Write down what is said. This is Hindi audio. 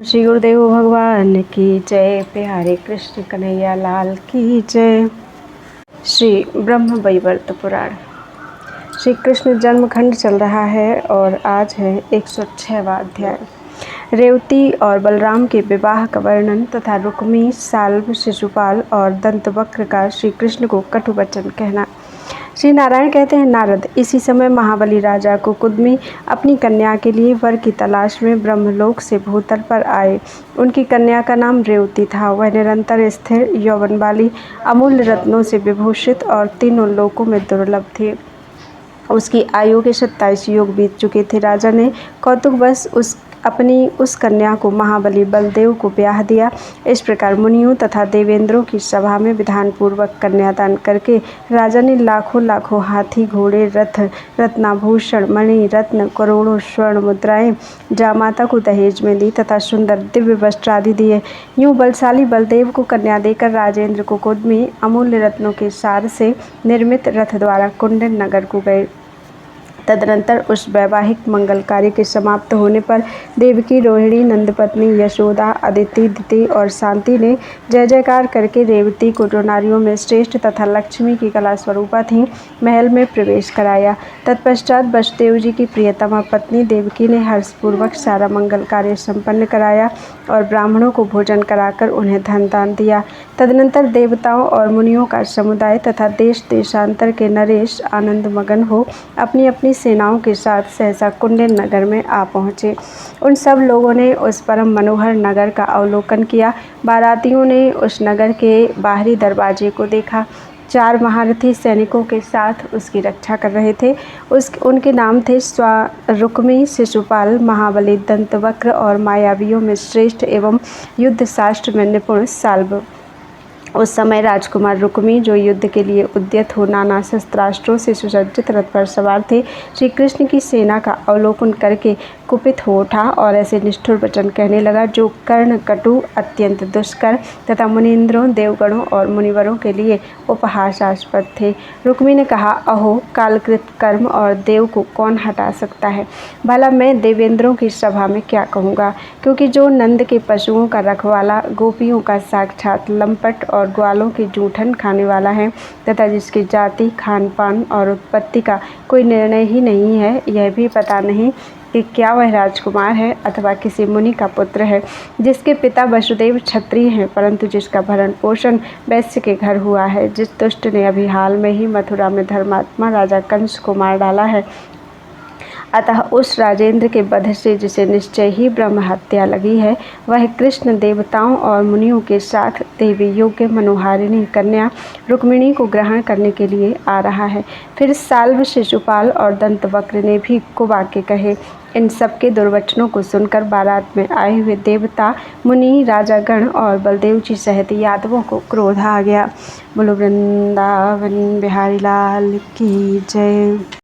श्री गुरुदेव भगवान की जय। प्यारे कृष्ण कन्हैया लाल की जय। श्री ब्रह्म वैवर्त पुराण। श्री कृष्ण जन्मखंड चल रहा है और आज है 106वां अध्याय। रेवती और बलराम के विवाह का वर्णन तथा रुक्मी, साल्व, शिशुपाल और दंतवक्र का श्री कृष्ण को कटु वचन कहना। श्री नारायण कहते हैं, नारद, इसी समय महाबली राजा कुकुदमी अपनी कन्या के लिए वर की तलाश में ब्रह्मलोक से भूतल पर आए। उनकी कन्या का नाम रेवती था। वह निरंतर स्थिर, यौवन वाली, अमूल्य रत्नों से विभूषित और तीनों लोकों में दुर्लभ थी। उसकी आयु के 27 युग बीत चुके थे। राजा ने कौतुकवश अपनी उस कन्या को महाबली बलदेव को ब्याह दिया। इस प्रकार मुनियों तथा देवेंद्रों की सभा में विधानपूर्वक कन्यादान करके राजा ने लाखों लाखों हाथी, घोड़े, रथ, रत्नाभूषण, मणि, रत्न, करोड़ों स्वर्ण मुद्राएं जामाता को दहेज में दी तथा सुंदर दिव्य वस्त्र आदि दिए। यूं बलशाली बलदेव को कन्या देकर राजेंद्र कुकुदमी अमूल्य रत्नों के सार से निर्मित रथ द्वारा कुंडन नगर को गए। तदनंतर उस वैवाहिक मंगल कार्य के समाप्त होने पर देवकी, रोहिणी, नंदपत्नी, यशोदा, अदिति, दिति और शांति ने जय जयकार करके रेवती को, जो नारियों में श्रेष्ठ तथा लक्ष्मी की कला स्वरूपा थीं, महल में प्रवेश कराया। तत्पश्चात वसुदेव जी की प्रियतमा पत्नी देवकी ने हर्षपूर्वक सारा मंगल कार्य संपन्न कराया और ब्राह्मणों को भोजन कराकर उन्हें धन दान दिया। तदनंतर देवताओं और मुनियों का समुदाय तथा देश देशांतर के नरेश आनंद मगन हो अपनी अपनी सेनाओं के साथ सहसा कुंडन नगर में आ पहुँचे। उन सब लोगों ने उस परम मनोहर नगर का अवलोकन किया। बारातियों ने उस नगर के बाहरी दरवाजे को देखा। 4 महारथी सैनिकों के साथ उसकी रक्षा कर रहे थे। उनके नाम थे रुक्मी, शिशुपाल, महाबली, दंतवक्र और मायावियों में श्रेष्ठ एवं युद्ध शास्त्र में निपुण साल्व। उस समय राजकुमार रुक्मी, जो युद्ध के लिए उद्यत हो नाना शस्त्रास्त्रों से सुसज्जित रथ पर सवार थे, श्री कृष्ण की सेना का अवलोकन करके कुपित हो उठा और ऐसे निष्ठुर वचन कहने लगा जो कर्ण कटु, अत्यंत दुष्कर तथा मुनींद्रों, देवगणों और मुनिवरों के लिए उपहासास्पद थे। रुक्मी ने कहा, अहो, कालकृत कर्म और देव को कौन हटा सकता है? भला मैं देवेंद्रों की सभा में क्या कहूँगा? क्योंकि जो नंद के पशुओं का रखवाला, गोपियों का साक्षात लंपट और ग्वालों की जूठन खाने वाला है तथा जिसकी जाति, खान पान और उत्पत्ति का कोई निर्णय ही नहीं है, यह भी पता नहीं कि क्या वह राजकुमार है अथवा किसी मुनि का पुत्र है, जिसके पिता वसुदेव क्षत्रिय हैं परंतु जिसका भरण पोषण वैश्य के घर हुआ है, जिस दुष्ट ने अभी हाल में ही मथुरा में धर्मात्मा राजा कंस को मार डाला है। अतः उस राजेंद्र के वध से जिसे निश्चय ही ब्रह्म हत्या लगी है, वह कृष्ण देवताओं और मुनियों के साथ देवी योग्य मनोहारिणी कन्या रुक्मिणी को ग्रहण करने के लिए आ रहा है। फिर साल्व, शिशुपाल और दंतवक्र ने भी कुवाक्य कहे। इन सबके दुर्वचनों को सुनकर बारात में आए हुए देवता, मुनि, राजागण और बलदेव जी सहित यादवों को क्रोध आ गया। बोलो वृंदावन बिहारी लाल की जय।